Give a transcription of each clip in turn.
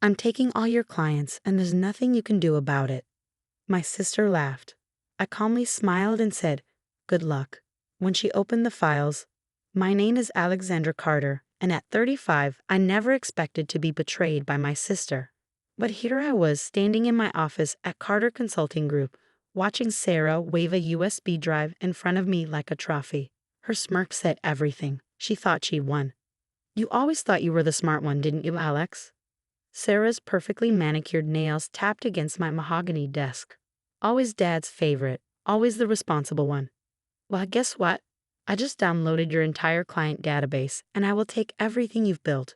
I'm taking all your clients, and there's nothing you can do about it. My sister laughed. I calmly smiled and said, "Good luck." When she opened the files, "My name is Alexandra Carter, and at 35, I never expected to be betrayed by my sister. But here I was standing in my office at Carter Consulting Group, watching Sarah wave a USB drive in front of me like a trophy. Her smirk said everything. She thought she won. You always thought you were the smart one, didn't you, Alex? Sarah's perfectly manicured nails tapped against my mahogany desk. Always Dad's favorite, always the responsible one. Well, guess what? I just downloaded your entire client database, and I will take everything you've built.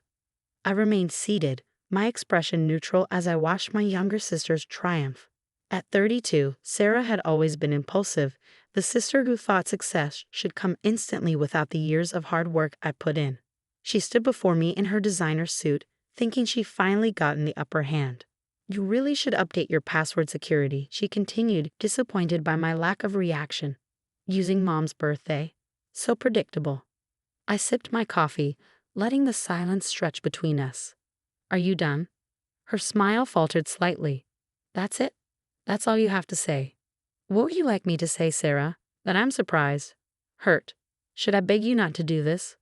I remained seated, my expression neutral as I watched my younger sister's triumph. At 32, Sarah had always been impulsive, the sister who thought success should come instantly without the years of hard work I put in. She stood before me in her designer suit, thinking she'd finally gotten the upper hand. You really should update your password security, she continued, disappointed by my lack of reaction. Using Mom's birthday. So predictable. I sipped my coffee, letting the silence stretch between us. Are you done? Her smile faltered slightly. That's it? That's all you have to say? What would you like me to say, Sarah? That I'm surprised. Hurt. Should I beg you not to do this?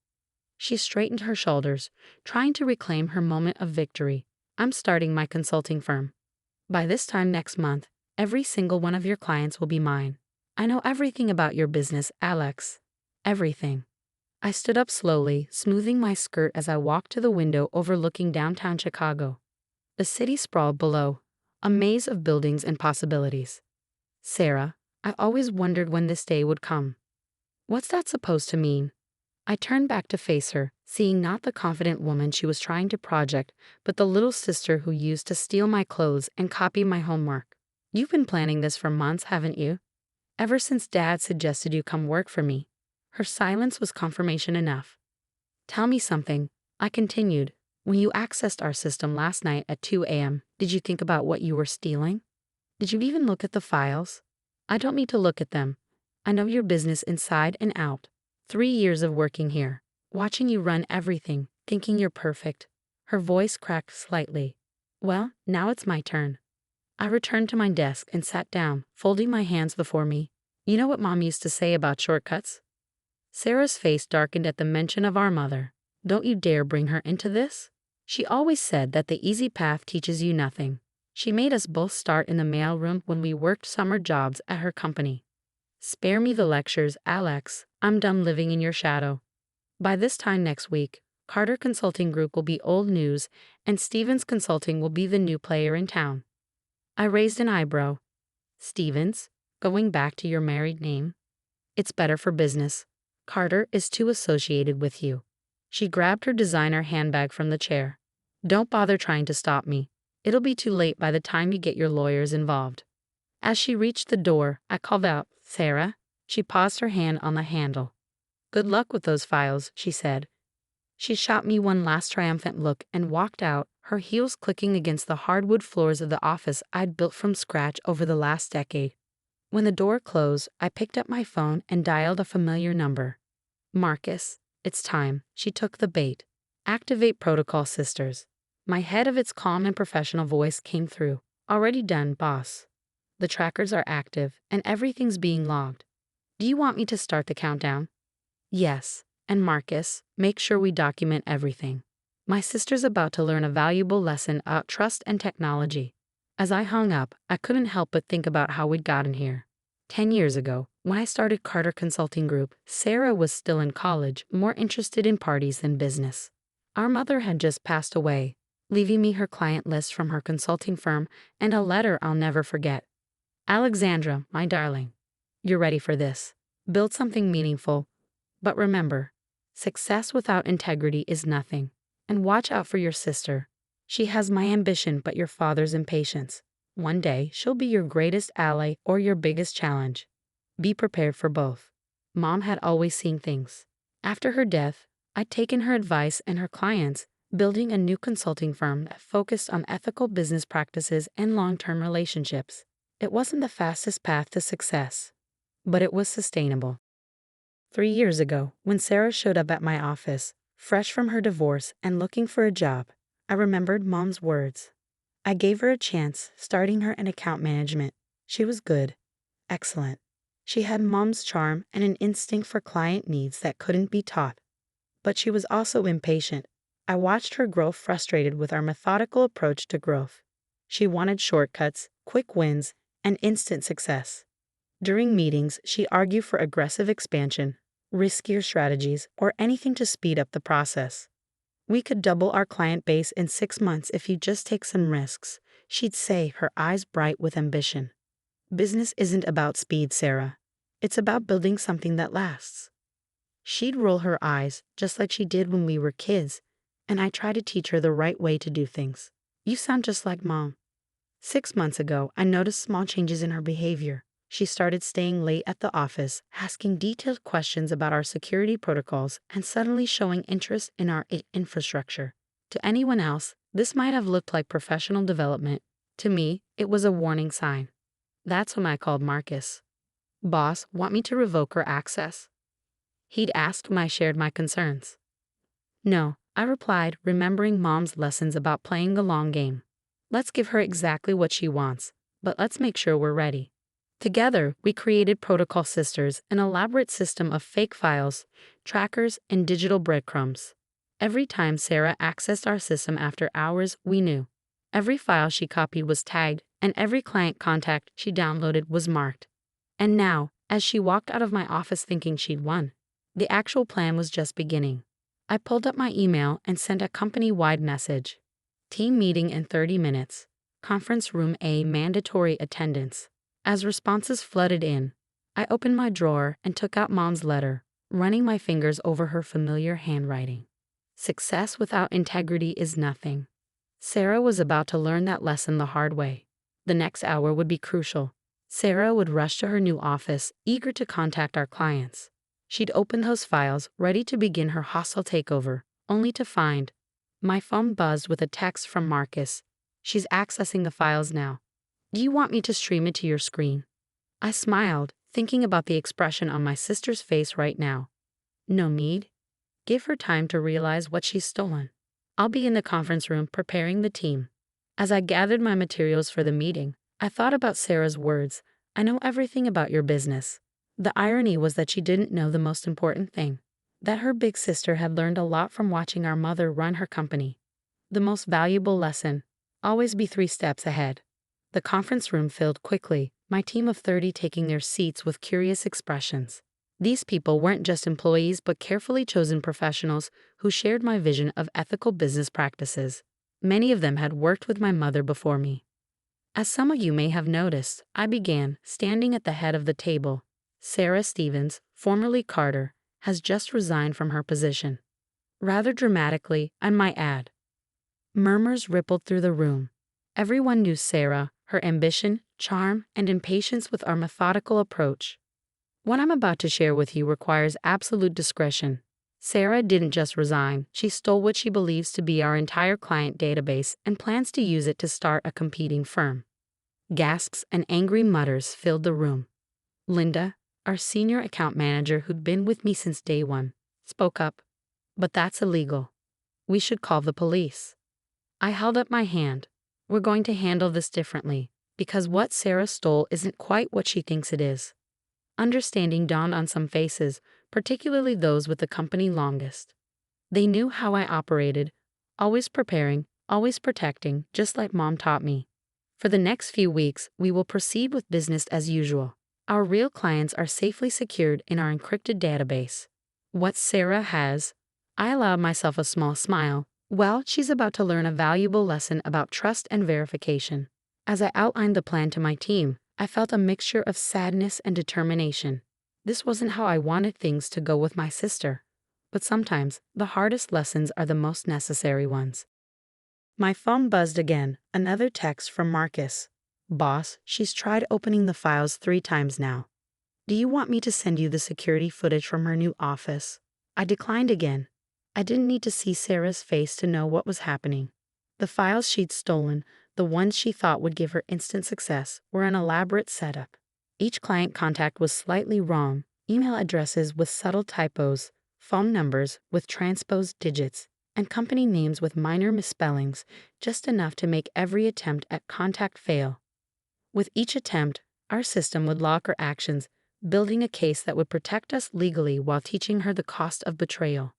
She straightened her shoulders, trying to reclaim her moment of victory. I'm starting my consulting firm. By this time next month, every single one of your clients will be mine. I know everything about your business, Alex. Everything. I stood up slowly, smoothing my skirt as I walked to the window overlooking downtown Chicago. The city sprawled below, a maze of buildings and possibilities. Sarah, I've always wondered when this day would come. What's that supposed to mean? I turned back to face her, seeing not the confident woman she was trying to project, but the little sister who used to steal my clothes and copy my homework. You've been planning this for months, haven't you? Ever since Dad suggested you come work for me. Her silence was confirmation enough. Tell me something, I continued. When you accessed our system last night at 2 a.m., did you think about what you were stealing? Did you even look at the files? I don't need to look at them. I know your business inside and out. 3 years of working here, watching you run everything, thinking you're perfect. Her voice cracked slightly. Well, now it's my turn. I returned to my desk and sat down, folding my hands before me. You know what Mom used to say about shortcuts? Sarah's face darkened at the mention of our mother. Don't you dare bring her into this? She always said that the easy path teaches you nothing. She made us both start in the mailroom when we worked summer jobs at her company. Spare me the lectures, Alex. I'm done living in your shadow. By this time next week, Carter Consulting Group will be old news, and Stevens Consulting will be the new player in town. I raised an eyebrow. Stevens, going back to your married name? It's better for business. Carter is too associated with you. She grabbed her designer handbag from the chair. Don't bother trying to stop me. It'll be too late by the time you get your lawyers involved. As she reached the door, I called out, Sarah. She paused her hand on the handle. Good luck with those files, she said. She shot me one last triumphant look and walked out, her heels clicking against the hardwood floors of the office I'd built from scratch over the last decade. When the door closed, I picked up my phone and dialed a familiar number. Marcus, it's time. She took the bait. Activate protocol, sisters. My head of its calm and professional voice came through. Already done, boss. The trackers are active, and everything's being logged. Do you want me to start the countdown? Yes, and Marcus, make sure we document everything. My sister's about to learn a valuable lesson about trust and technology. As I hung up, I couldn't help but think about how we'd gotten here. 10 years ago, when I started Carter Consulting Group, Sarah was still in college, more interested in parties than business. Our mother had just passed away, leaving me her client list from her consulting firm and a letter I'll never forget. Alexandra, my darling, you're ready for this. Build something meaningful. But remember, success without integrity is nothing. And watch out for your sister. She has my ambition but your father's impatience. One day, she'll be your greatest ally or your biggest challenge. Be prepared for both. Mom had always seen things. After her death, I'd taken her advice and her clients, building a new consulting firm that focused on ethical business practices and long-term relationships. It wasn't the fastest path to success, but it was sustainable. 3 years ago, when Sarah showed up at my office, fresh from her divorce and looking for a job, I remembered Mom's words. I gave her a chance, starting her in account management. She was good. Excellent. She had Mom's charm and an instinct for client needs that couldn't be taught. But she was also impatient. I watched her grow frustrated with our methodical approach to growth. She wanted shortcuts, quick wins, and instant success. During meetings, she argued for aggressive expansion, riskier strategies, or anything to speed up the process. We could double our client base in 6 months if you just take some risks, she'd say, her eyes bright with ambition. Business isn't about speed, Sarah. It's about building something that lasts. She'd roll her eyes, just like she did when we were kids, and I tried to teach her the right way to do things. You sound just like Mom. 6 months ago, I noticed small changes in her behavior. She started staying late at the office, asking detailed questions about our security protocols, and suddenly showing interest in our infrastructure. To anyone else, this might have looked like professional development. To me, it was a warning sign. That's when I called Marcus. Boss, want me to revoke her access? He'd asked when I shared my concerns. No, I replied, remembering Mom's lessons about playing the long game. Let's give her exactly what she wants, but let's make sure we're ready. Together, we created Protocol Sisters, an elaborate system of fake files, trackers, and digital breadcrumbs. Every time Sarah accessed our system after hours, we knew. Every file she copied was tagged, and every client contact she downloaded was marked. And now, as she walked out of my office thinking she'd won, the actual plan was just beginning. I pulled up my email and sent a company-wide message. Team meeting in 30 minutes. Conference room A, mandatory attendance. As responses flooded in, I opened my drawer and took out Mom's letter, running my fingers over her familiar handwriting. Success without integrity is nothing. Sarah was about to learn that lesson the hard way. The next hour would be crucial. Sarah would rush to her new office, eager to contact our clients. She'd open those files, ready to begin her hostile takeover, only to find. My phone buzzed with a text from Marcus. She's accessing the files now. Do you want me to stream it to your screen? I smiled, thinking about the expression on my sister's face right now. No need. Give her time to realize what she's stolen. I'll be in the conference room preparing the team. As I gathered my materials for the meeting, I thought about Sarah's words. I know everything about your business. The irony was that she didn't know the most important thing. That her big sister had learned a lot from watching our mother run her company. The most valuable lesson: always be 3 steps ahead. The conference room filled quickly, my team of 30 taking their seats with curious expressions. These people weren't just employees but carefully chosen professionals who shared my vision of ethical business practices. Many of them had worked with my mother before me. As some of you may have noticed, I began, standing at the head of the table. Sarah Stevens, formerly Carter, has just resigned from her position. Rather dramatically, I might add. Murmurs rippled through the room. Everyone knew Sarah, her ambition, charm, and impatience with our methodical approach. What I'm about to share with you requires absolute discretion. Sarah didn't just resign, she stole what she believes to be our entire client database and plans to use it to start a competing firm. Gasps and angry mutters filled the room. Linda, our senior account manager who'd been with me since day one, spoke up. But that's illegal. We should call the police. I held up my hand. We're going to handle this differently, because what Sarah stole isn't quite what she thinks it is. Understanding dawned on some faces, particularly those with the company longest. They knew how I operated, always preparing, always protecting, just like Mom taught me. For the next few weeks, we will proceed with business as usual. Our real clients are safely secured in our encrypted database. What Sarah has, I allowed myself a small smile. Well, she's about to learn a valuable lesson about trust and verification. As I outlined the plan to my team, I felt a mixture of sadness and determination. This wasn't how I wanted things to go with my sister. But sometimes, the hardest lessons are the most necessary ones. My phone buzzed again, another text from Marcus. Boss, she's tried opening the files 3 times now. Do you want me to send you the security footage from her new office? I declined again. I didn't need to see Sarah's face to know what was happening. The files she'd stolen, the ones she thought would give her instant success, were an elaborate setup. Each client contact was slightly wrong, email addresses with subtle typos, phone numbers with transposed digits, and company names with minor misspellings, just enough to make every attempt at contact fail. With each attempt, our system would log her actions, building a case that would protect us legally while teaching her the cost of betrayal.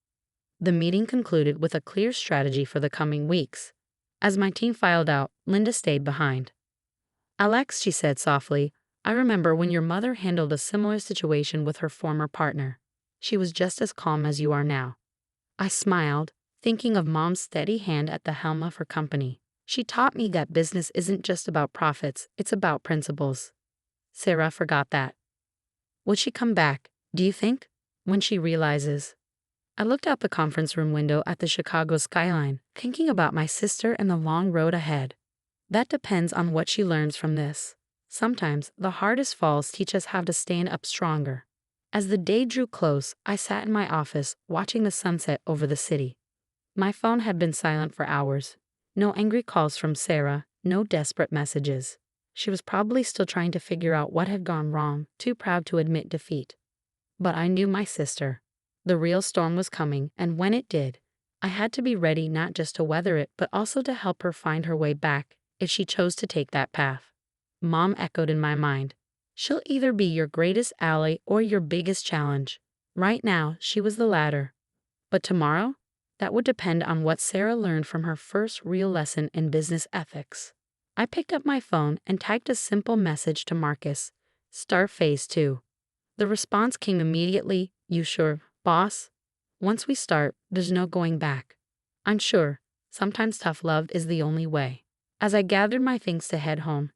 The meeting concluded with a clear strategy for the coming weeks. As my team filed out, Linda stayed behind. "Alex," she said softly, "I remember when your mother handled a similar situation with her former partner. She was just as calm as you are now." I smiled, thinking of Mom's steady hand at the helm of her company. "She taught me that business isn't just about profits, it's about principles." Sarah forgot that. Would she come back, do you think, when she realizes? I looked out the conference room window at the Chicago skyline, thinking about my sister and the long road ahead. That depends on what she learns from this. Sometimes the hardest falls teach us how to stand up stronger. As the day drew close, I sat in my office, watching the sunset over the city. My phone had been silent for hours. No angry calls from Sarah, no desperate messages. She was probably still trying to figure out what had gone wrong, too proud to admit defeat. But I knew my sister. The real storm was coming, and when it did, I had to be ready not just to weather it, but also to help her find her way back, if she chose to take that path. Mom echoed in my mind. She'll either be your greatest ally or your biggest challenge. Right now, she was the latter. But tomorrow? That would depend on what Sarah learned from her first real lesson in business ethics. I picked up my phone and typed a simple message to Marcus. Star phase 2. The response came immediately. "You sure, boss? Once we start, there's no going back." "I'm sure. Sometimes tough love is the only way." As I gathered my things to head home,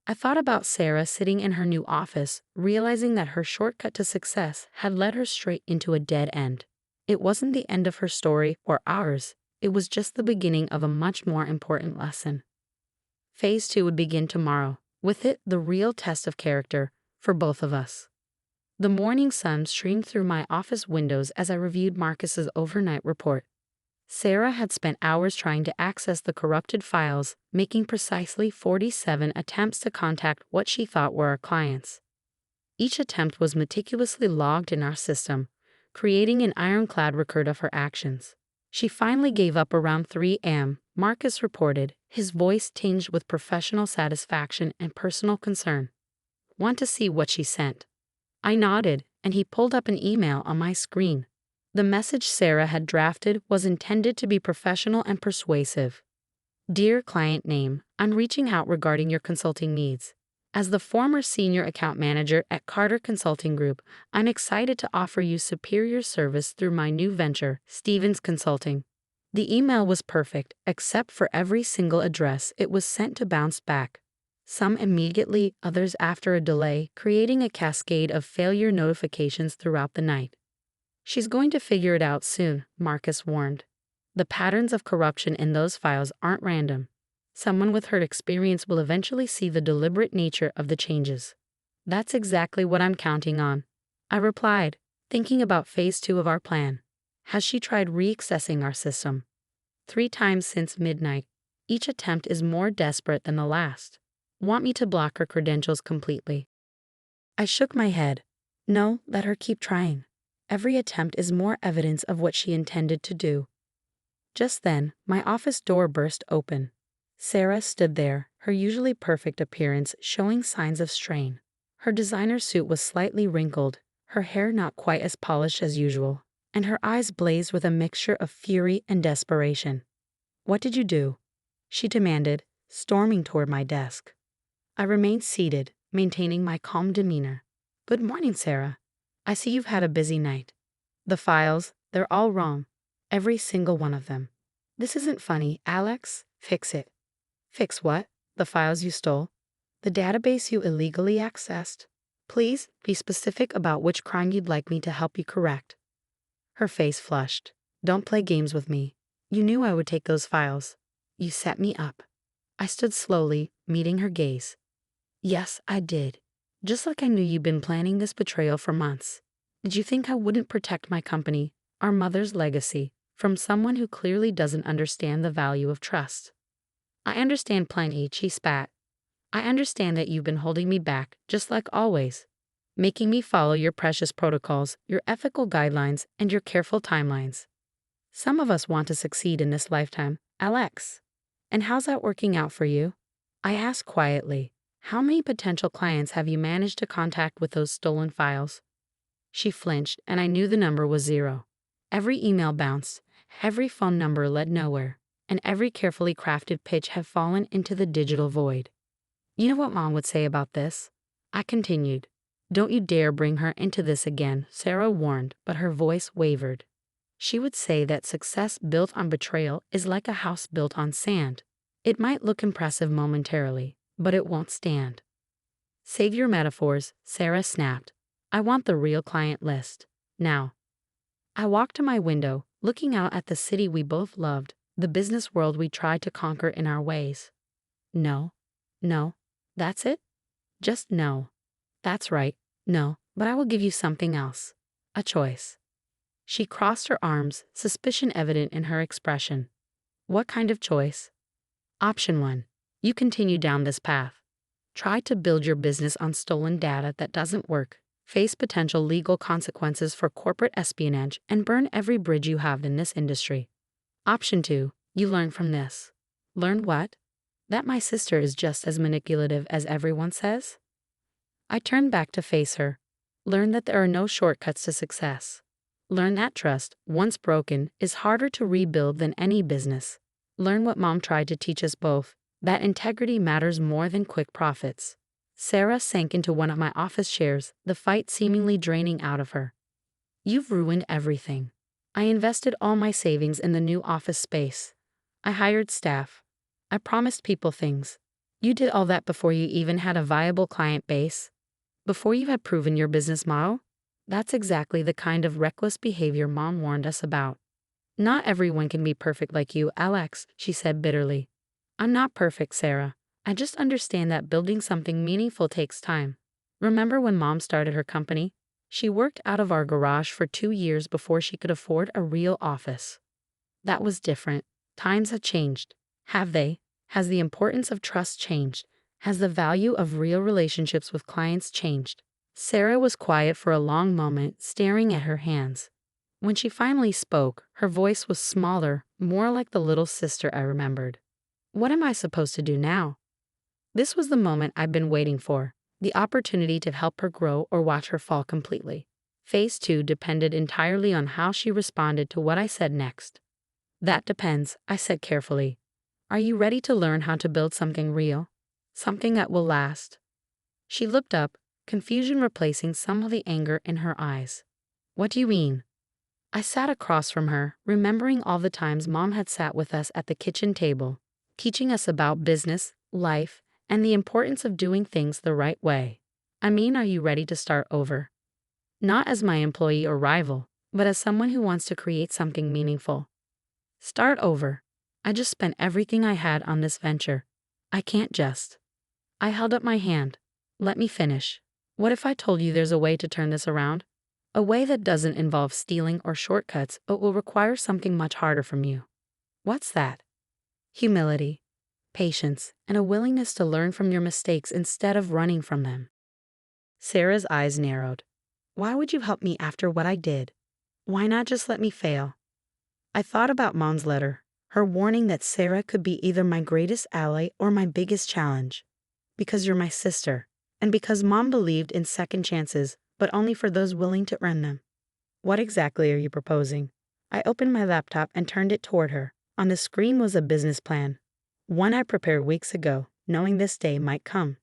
I thought about Sarah sitting in her new office, realizing that her shortcut to success had led her straight into a dead end. It wasn't the end of her story or ours. It was just the beginning of a much more important lesson. Phase 2 would begin tomorrow, with it the real test of character for both of us. The morning sun streamed through my office windows as I reviewed Marcus's overnight report. Sarah had spent hours trying to access the corrupted files, making precisely 47 attempts to contact what she thought were our clients. Each attempt was meticulously logged in our system, creating an ironclad record of her actions. She finally gave up around 3 a.m., Marcus reported, his voice tinged with professional satisfaction and personal concern. "Want to see what she sent?" I nodded, and he pulled up an email on my screen. The message Sarah had drafted was intended to be professional and persuasive. "Dear client name, I'm reaching out regarding your consulting needs. As the former senior account manager at Carter Consulting Group, I'm excited to offer you superior service through my new venture, Stevens Consulting." The email was perfect, except for every single address it was sent to bounce back. Some immediately, others after a delay, creating a cascade of failure notifications throughout the night. "She's going to figure it out soon," Marcus warned. "The patterns of corruption in those files aren't random. Someone with her experience will eventually see the deliberate nature of the changes." "That's exactly what I'm counting on," I replied, thinking about phase 2 of our plan. "Has she tried re-accessing our system?" 3 times since midnight. Each attempt is more desperate than the last. "Want me to block her credentials completely?" I shook my head. "No, let her keep trying. Every attempt is more evidence of what she intended to do." Just then, my office door burst open. Sarah stood there, her usually perfect appearance showing signs of strain. Her designer suit was slightly wrinkled, her hair not quite as polished as usual, and her eyes blazed with a mixture of fury and desperation. "What did you do?" she demanded, storming toward my desk. I remained seated, maintaining my calm demeanor. "Good morning, Sarah. I see you've had a busy night. The files, they're all wrong. Every single one of them. This isn't funny, Alex. Fix it." "Fix what? The files you stole? The database you illegally accessed? Please be specific about which crime you'd like me to help you correct." Her face flushed. "Don't play games with me. You knew I would take those files. You set me up." I stood slowly, meeting her gaze. "Yes, I did. Just like I knew you'd been planning this betrayal for months. Did you think I wouldn't protect my company, our mother's legacy, from someone who clearly doesn't understand the value of trust?" "I understand plenty," she spat. "I understand that you've been holding me back, just like always, making me follow your precious protocols, your ethical guidelines, and your careful timelines." Some of us want to succeed in this lifetime, Alex. And how's that working out for you? I asked quietly. How many potential clients have you managed to contact with those stolen files? She flinched, and I knew the number was 0. Every email bounced, every phone number led nowhere, and every carefully crafted pitch had fallen into the digital void. You know what Mom would say about this? I continued. Don't you dare bring her into this again, Sarah warned, but her voice wavered. She would say that success built on betrayal is like a house built on sand. It might look impressive momentarily, but it won't stand. Save your metaphors, Sarah snapped. I want the real client list. Now. I walked to my window, looking out at the city we both loved, the business world we tried to conquer in our ways. No. No. That's it? Just no. That's right. No, but I will give you something else. A choice. She crossed her arms, suspicion evident in her expression. What kind of choice? Option 1. You continue down this path. Try to build your business on stolen data that doesn't work, face potential legal consequences for corporate espionage, and burn every bridge you have in this industry. Option 2. You learn from this. Learn what? That my sister is just as manipulative as everyone says? I turned back to face her. Learn that there are no shortcuts to success. Learn that trust, once broken, is harder to rebuild than any business. Learn what Mom tried to teach us both, that integrity matters more than quick profits. Sarah sank into one of my office chairs, the fight seemingly draining out of her. You've ruined everything. I invested all my savings in the new office space. I hired staff. I promised people things. You did all that before you even had a viable client base. Before you had proven your business model? That's exactly the kind of reckless behavior Mom warned us about. Not everyone can be perfect like you, Alex, she said bitterly. I'm not perfect, Sarah. I just understand that building something meaningful takes time. Remember when Mom started her company? She worked out of our garage for 2 years before she could afford a real office. That was different. Times have changed. Have they? Has the importance of trust changed? Has the value of real relationships with clients changed? Sarah was quiet for a long moment, staring at her hands. When she finally spoke, her voice was smaller, more like the little sister I remembered. What am I supposed to do now? This was the moment I'd been waiting for, the opportunity to help her grow or watch her fall completely. Phase 2 depended entirely on how she responded to what I said next. That depends, I said carefully. Are you ready to learn how to build something real? Something that will last? She looked up, confusion replacing some of the anger in her eyes. What do you mean? I sat across from her, remembering all the times Mom had sat with us at the kitchen table, teaching us about business, life, and the importance of doing things the right way. I mean, are you ready to start over? Not as my employee or rival, but as someone who wants to create something meaningful. Start over. I just spent everything I had on this venture. I can't just. I held up my hand. Let me finish. What if I told you there's a way to turn this around? A way that doesn't involve stealing or shortcuts, but will require something much harder from you. What's that? Humility, patience, and a willingness to learn from your mistakes instead of running from them. Sarah's eyes narrowed. Why would you help me after what I did? Why not just let me fail? I thought about Mom's letter, her warning that Sarah could be either my greatest ally or my biggest challenge. Because you're my sister, and because Mom believed in second chances, but only for those willing to earn them. What exactly are you proposing? I opened my laptop and turned it toward her. On the screen was a business plan, one I prepared weeks ago, knowing this day might come.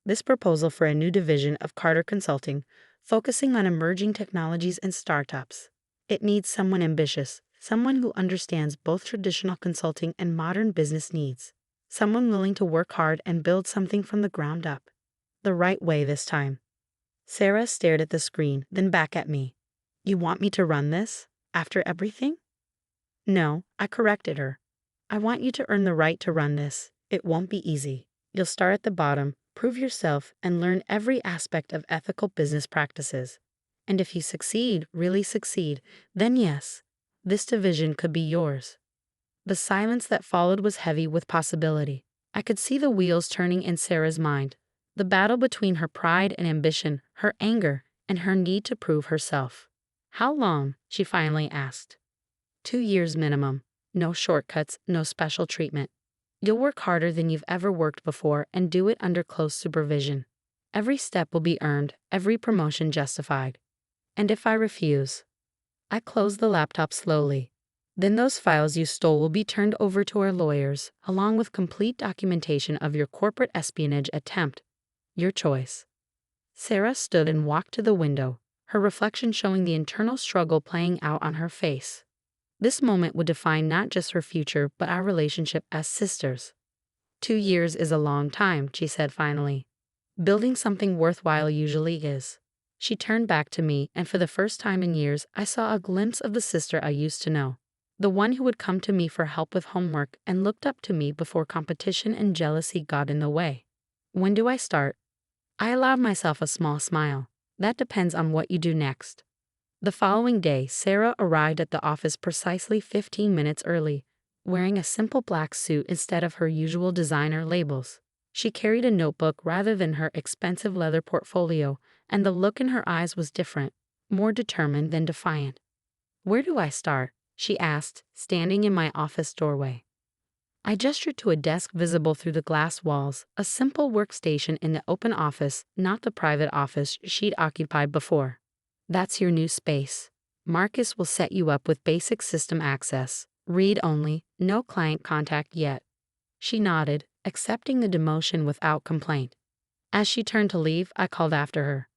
This proposal for a new division of Carter Consulting, focusing on emerging technologies and startups. It needs someone ambitious, someone who understands both traditional consulting and modern business needs, someone willing to work hard and build something from the ground up. The right way this time. Sarah stared at the screen, then back at me. You want me to run this? After everything? No, I corrected her. I want you to earn the right to run this. It won't be easy. You'll start at the bottom, prove yourself, and learn every aspect of ethical business practices. And if you succeed, really succeed, then yes, this division could be yours. The silence that followed was heavy with possibility. I could see the wheels turning in Sarah's mind. The battle between her pride and ambition, her anger, and her need to prove herself. How long? She finally asked. 2 years minimum. No shortcuts, no special treatment. You'll work harder than you've ever worked before and do it under close supervision. Every step will be earned, every promotion justified. And if I refuse? I close the laptop slowly. Then those files you stole will be turned over to our lawyers, along with complete documentation of your corporate espionage attempt. Your choice. Sarah stood and walked to the window, her reflection showing the internal struggle playing out on her face. This moment would define not just her future, but our relationship as sisters. 2 years is a long time, she said finally. Building something worthwhile usually is. She turned back to me, and for the first time in years, I saw a glimpse of the sister I used to know. The one who would come to me for help with homework and looked up to me before competition and jealousy got in the way. When do I start? I allowed myself a small smile. That depends on what you do next. The following day, Sarah arrived at the office precisely 15 minutes early, wearing a simple black suit instead of her usual designer labels. She carried a notebook rather than her expensive leather portfolio, and the look in her eyes was different, more determined than defiant. "Where do I start?" she asked, standing in my office doorway. I gestured to a desk visible through the glass walls, a simple workstation in the open office, not the private office she'd occupied before. "That's your new space. Marcus will set you up with basic system access. Read only, no client contact yet." She nodded, accepting the demotion without complaint. As she turned to leave, I called after her.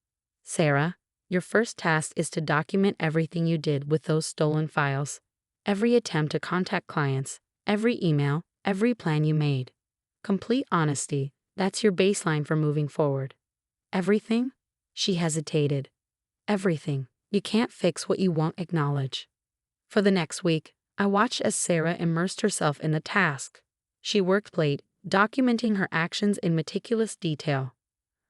"Sarah, your first task is to document everything you did with those stolen files. Every attempt to contact clients, every email, every plan you made. Complete honesty, that's your baseline for moving forward." "Everything?" She hesitated. "Everything. You can't fix what you won't acknowledge." For the next week, I watched as Sarah immersed herself in the task. She worked late, documenting her actions in meticulous detail.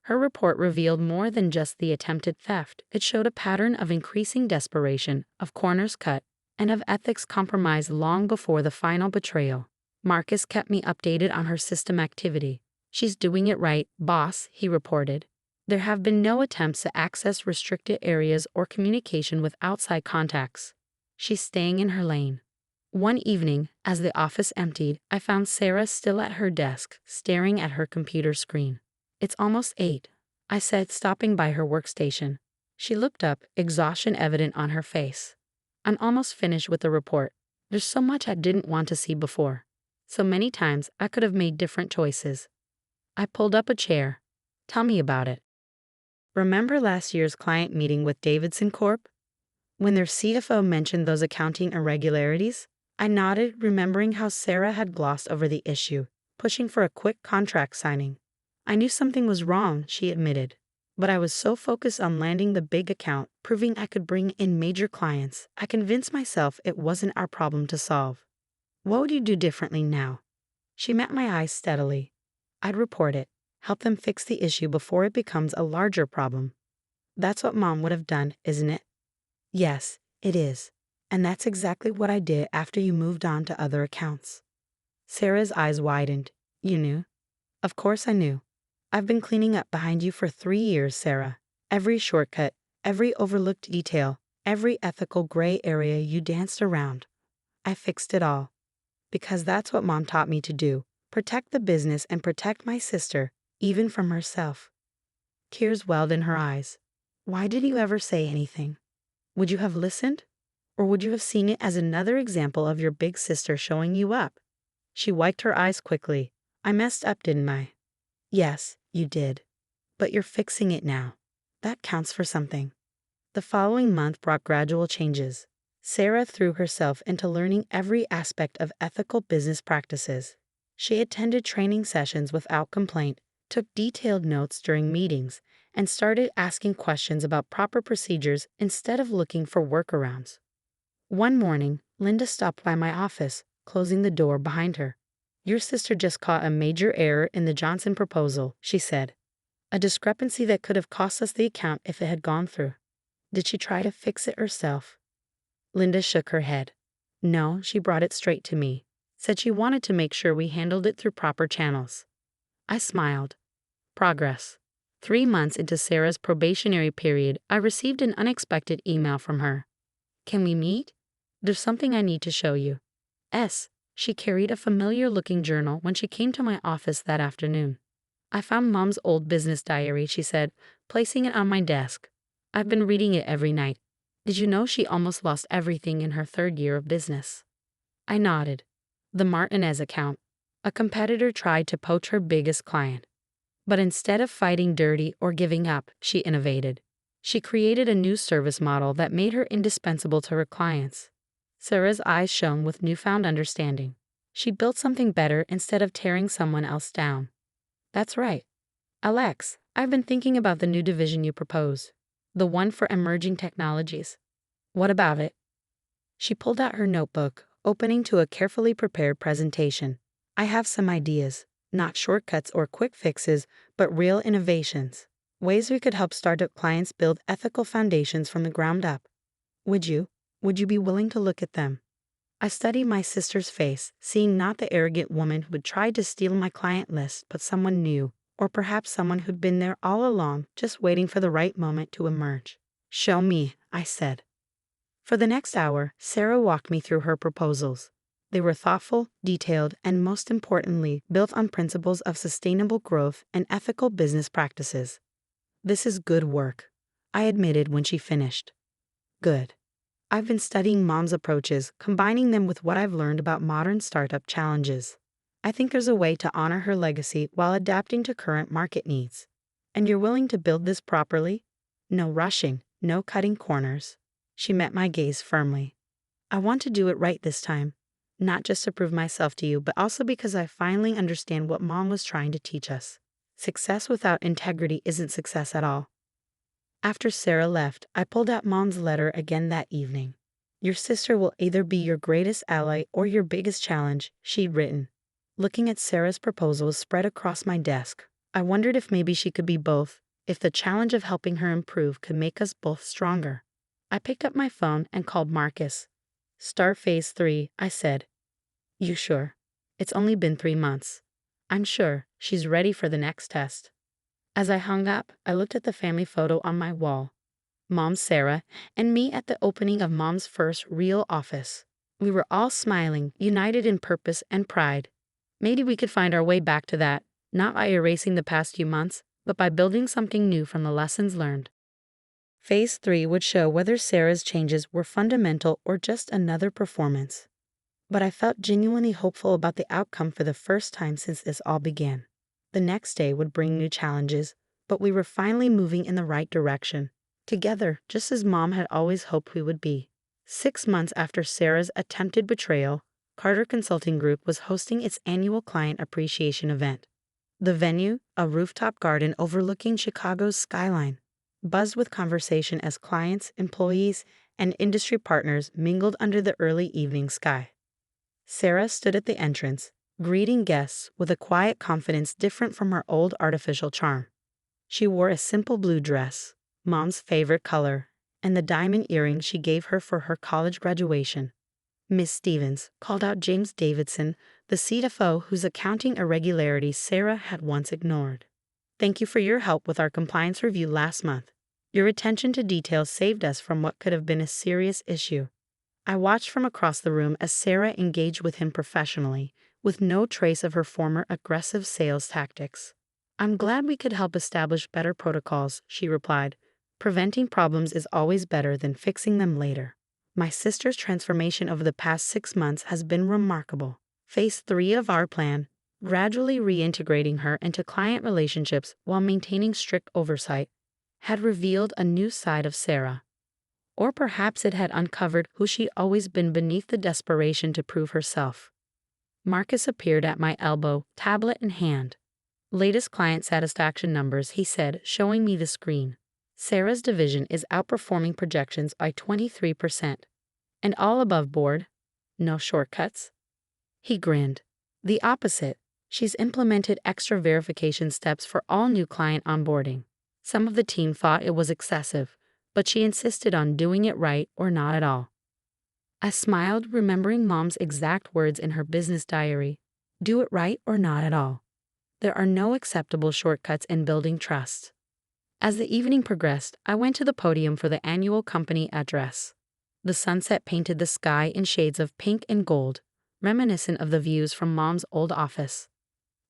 Her report revealed more than just the attempted theft. It showed a pattern of increasing desperation, of corners cut, and of ethics compromised long before the final betrayal. Marcus kept me updated on her system activity. "She's doing it right, boss," he reported. "There have been no attempts to access restricted areas or communication with outside contacts. She's staying in her lane." One evening, as the office emptied, I found Sarah still at her desk, staring at her computer screen. "It's almost 8, I said, stopping by her workstation. She looked up, exhaustion evident on her face. "I'm almost finished with the report. There's so much I didn't want to see before. So many times I could have made different choices." I pulled up a chair. "Tell me about it." "Remember last year's client meeting with Davidson Corp? When their CFO mentioned those accounting irregularities?" I nodded, remembering how Sarah had glossed over the issue, pushing for a quick contract signing. "I knew something was wrong," she admitted. "But I was so focused on landing the big account, proving I could bring in major clients, I convinced myself it wasn't our problem to solve." "What would you do differently now?" She met my eyes steadily. "I'd report it, help them fix the issue before it becomes a larger problem." "That's what Mom would have done, isn't it?" "Yes, it is. And that's exactly what I did after you moved on to other accounts." Sarah's eyes widened. "You knew?" "Of course I knew. I've been cleaning up behind you for 3 years, Sarah. Every shortcut, every overlooked detail, every ethical gray area you danced around. I fixed it all. Because that's what Mom taught me to do. Protect the business and protect my sister, even from herself." Tears welled in her eyes. "Why did you ever say anything? Would you have listened? Or would you have seen it as another example of your big sister showing you up?" She wiped her eyes quickly. "I messed up, didn't I?" "Yes, you did. But you're fixing it now. That counts for something." The following month brought gradual changes. Sarah threw herself into learning every aspect of ethical business practices. She attended training sessions without complaint, took detailed notes during meetings, and started asking questions about proper procedures instead of looking for workarounds. One morning, Linda stopped by my office, closing the door behind her. "Your sister just caught a major error in the Johnson proposal," she said. "A discrepancy that could have cost us the account if it had gone through. Did she try to fix it herself?" Linda shook her head. "No, she brought it straight to me. Said she wanted to make sure we handled it through proper channels." I smiled. Progress. 3 months into Sarah's probationary period, I received an unexpected email from her. "Can we meet?" There's something I need to show you. She carried a familiar-looking journal when she came to my office that afternoon. I found Mom's old business diary, she said, placing it on my desk. I've been reading it every night. Did you know she almost lost everything in her 3rd year of business? I nodded. The Martinez account. A competitor tried to poach her biggest client. But instead of fighting dirty or giving up, she innovated. She created a new service model that made her indispensable to her clients. Sarah's eyes shone with newfound understanding. She built something better instead of tearing someone else down. That's right. Alex, I've been thinking about the new division you propose. The one for emerging technologies. What about it? She pulled out her notebook, opening to a carefully prepared presentation. I have some ideas, not shortcuts or quick fixes, but real innovations. Ways we could help startup clients build ethical foundations from the ground up. Would you be willing to look at them? I studied my sister's face, seeing not the arrogant woman who had tried to steal my client list, but someone new, or perhaps someone who'd been there all along, just waiting for the right moment to emerge. Show me, I said. For the next hour, Sarah walked me through her proposals. They were thoughtful, detailed, and most importantly, built on principles of sustainable growth and ethical business practices. This is good work, I admitted when she finished. Good. I've been studying Mom's approaches, combining them with what I've learned about modern startup challenges. I think there's a way to honor her legacy while adapting to current market needs. And you're willing to build this properly? No rushing, no cutting corners. She met my gaze firmly. I want to do it right this time, not just to prove myself to you, but also because I finally understand what Mom was trying to teach us. Success without integrity isn't success at all. After Sarah left, I pulled out Mom's letter again that evening. Your sister will either be your greatest ally or your biggest challenge, she'd written. Looking at Sarah's proposals spread across my desk, I wondered if maybe she could be both, if the challenge of helping her improve could make us both stronger. I picked up my phone and called Marcus. Start phase 3, I said. You sure? It's only been 3 months. I'm sure. She's ready for the next test. As I hung up, I looked at the family photo on my wall. Mom, Sarah, and me at the opening of Mom's first real office. We were all smiling, united in purpose and pride. Maybe we could find our way back to that, not by erasing the past few months, but by building something new from the lessons learned. Phase 3 would show whether Sarah's changes were fundamental or just another performance. But I felt genuinely hopeful about the outcome for the first time since this all began. The next day would bring new challenges, but we were finally moving in the right direction. Together, just as Mom had always hoped we would be. 6 months after Sarah's attempted betrayal, Carter Consulting Group was hosting its annual client appreciation event. The venue, a rooftop garden overlooking Chicago's skyline, buzzed with conversation as clients, employees, and industry partners mingled under the early evening sky. Sarah stood at the entrance, greeting guests with a quiet confidence different from her old artificial charm. She wore a simple blue dress, Mom's favorite color, and the diamond earrings she gave her for her college graduation. Miss Stevens called out James Davidson, the CFO whose accounting irregularities Sarah had once ignored. Thank you for your help with our compliance review last month. Your attention to detail saved us from what could have been a serious issue. I watched from across the room as Sarah engaged with him professionally, with no trace of her former aggressive sales tactics. I'm glad we could help establish better protocols, she replied. Preventing problems is always better than fixing them later. My sister's transformation over the past 6 months has been remarkable. Phase 3 of our plan, gradually reintegrating her into client relationships while maintaining strict oversight, had revealed a new side of Sarah. Or perhaps it had uncovered who she'd always been beneath the desperation to prove herself. Marcus appeared at my elbow, tablet in hand. Latest client satisfaction numbers, he said, showing me the screen. Sarah's division is outperforming projections by 23%. And all above board. No shortcuts. He grinned. The opposite. She's implemented extra verification steps for all new client onboarding. Some of the team thought it was excessive, but she insisted on doing it right or not at all. I smiled, remembering Mom's exact words in her business diary. Do it right or not at all. There are no acceptable shortcuts in building trust. As the evening progressed, I went to the podium for the annual company address. The sunset painted the sky in shades of pink and gold, reminiscent of the views from Mom's old office.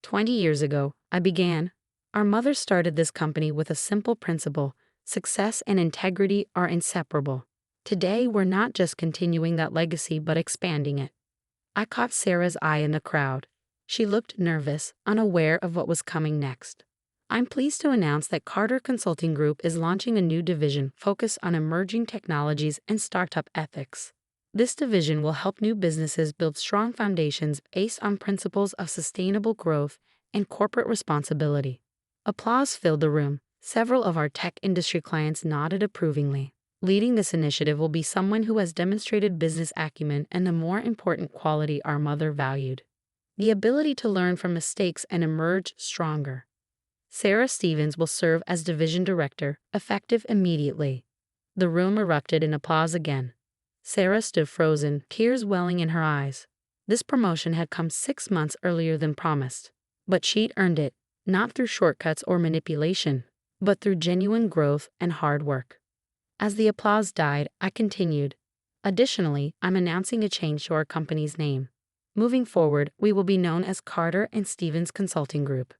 20 years ago, I began. Our mother started this company with a simple principle: success and integrity are inseparable. Today, we're not just continuing that legacy but expanding it. I caught Sarah's eye in the crowd. She looked nervous, unaware of what was coming next. I'm pleased to announce that Carter Consulting Group is launching a new division focused on emerging technologies and startup ethics. This division will help new businesses build strong foundations based on principles of sustainable growth and corporate responsibility. Applause filled the room. Several of our tech industry clients nodded approvingly. Leading this initiative will be someone who has demonstrated business acumen and the more important quality our mother valued: the ability to learn from mistakes and emerge stronger. Sarah Stevens will serve as division director, effective immediately. The room erupted in applause again. Sarah stood frozen, tears welling in her eyes. This promotion had come 6 months earlier than promised. But she'd earned it, not through shortcuts or manipulation, but through genuine growth and hard work. As the applause died, I continued. Additionally, I'm announcing a change to our company's name. Moving forward, we will be known as Carter and Stevens Consulting Group.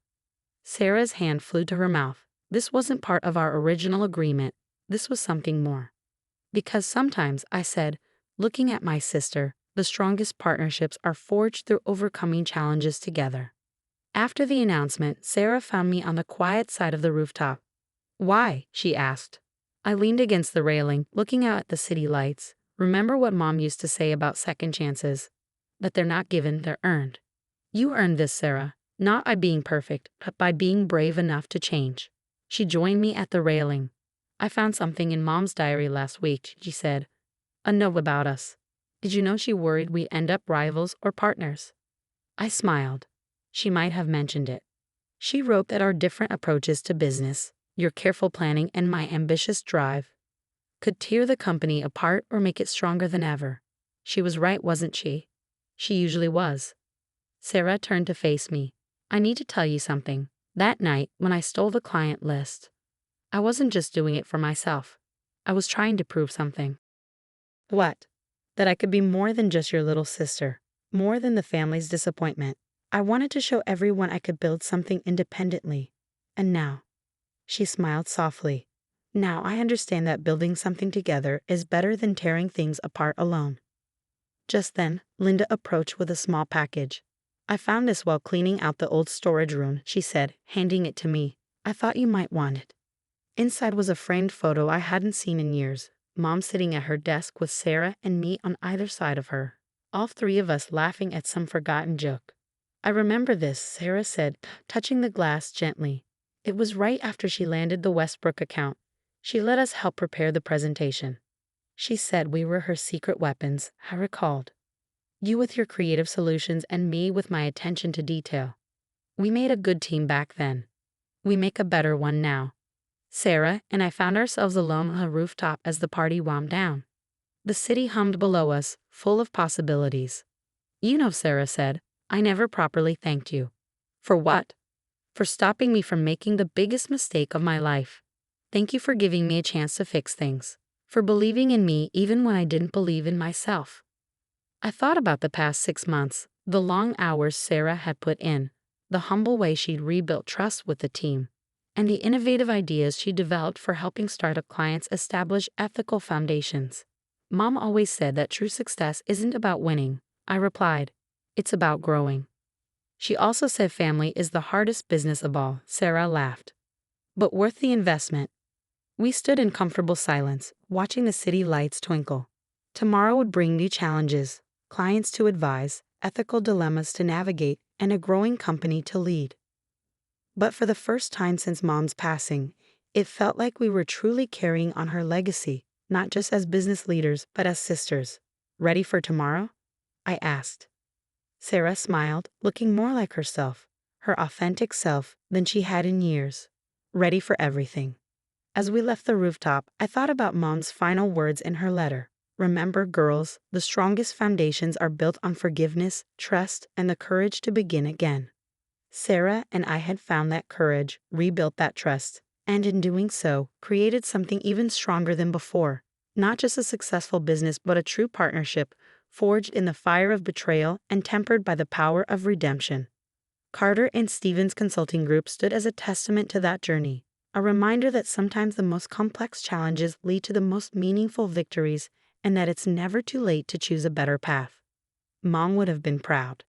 Sarah's hand flew to her mouth. This wasn't part of our original agreement. This was something more. Because sometimes, I said, looking at my sister, the strongest partnerships are forged through overcoming challenges together. After the announcement, Sarah found me on the quiet side of the rooftop. "Why?" she asked. I leaned against the railing, looking out at the city lights. "Remember what Mom used to say about second chances? That they're not given, they're earned. You earned this, Sarah, not by being perfect, but by being brave enough to change." She joined me at the railing. "I found something in Mom's diary last week," she said. "A note about us. Did you know she worried we'd end up rivals or partners?" I smiled. She might have mentioned it. She wrote that our different approaches to business, your careful planning and my ambitious drive, could tear the company apart or make it stronger than ever. She was right, wasn't she? She usually was. Sarah turned to face me. "I need to tell you something. That night, when I stole the client list, I wasn't just doing it for myself. I was trying to prove something." "What?" "That I could be more than just your little sister, more than the family's disappointment. I wanted to show everyone I could build something independently. And now," she smiled softly, "now I understand that building something together is better than tearing things apart alone." Just then, Linda approached with a small package. "I found this while cleaning out the old storage room," she said, handing it to me. "I thought you might want it." Inside was a framed photo I hadn't seen in years. Mom sitting at her desk with Sarah and me on either side of her, all three of us laughing at some forgotten joke. "I remember this," Sarah said, touching the glass gently. "It was right after she landed the Westbrook account. She let us help prepare the presentation. She said we were her secret weapons," I recalled. "You with your creative solutions and me with my attention to detail. We made a good team back then. We make a better one now." Sarah and I found ourselves alone on a rooftop as the party wound down. The city hummed below us, full of possibilities. "You know," Sarah said, "I never properly thanked you." "For what?" "For stopping me from making the biggest mistake of my life. Thank you for giving me a chance to fix things. For believing in me even when I didn't believe in myself." I thought about the past 6 months, the long hours Sarah had put in, the humble way she'd rebuilt trust with the team, and the innovative ideas she developed for helping startup clients establish ethical foundations. "Mom always said that true success isn't about winning," I replied. "It's about growing." She also said family is the hardest business of all, Sarah laughed. "But worth the investment." We stood in comfortable silence, watching the city lights twinkle. Tomorrow would bring new challenges, clients to advise, ethical dilemmas to navigate, and a growing company to lead. But for the first time since Mom's passing, it felt like we were truly carrying on her legacy, not just as business leaders, but as sisters. "Ready for tomorrow?" I asked. Sarah smiled, looking more like herself, her authentic self, than she had in years. "Ready for everything." As we left the rooftop, I thought about Mom's final words in her letter. "Remember, girls, the strongest foundations are built on forgiveness, trust, and the courage to begin again." Sarah and I had found that courage, rebuilt that trust, and in doing so, created something even stronger than before. Not just a successful business, but a true partnership, forged in the fire of betrayal and tempered by the power of redemption. Carter and Stevens Consulting Group stood as a testament to that journey, a reminder that sometimes the most complex challenges lead to the most meaningful victories, and that it's never too late to choose a better path. Mom would have been proud.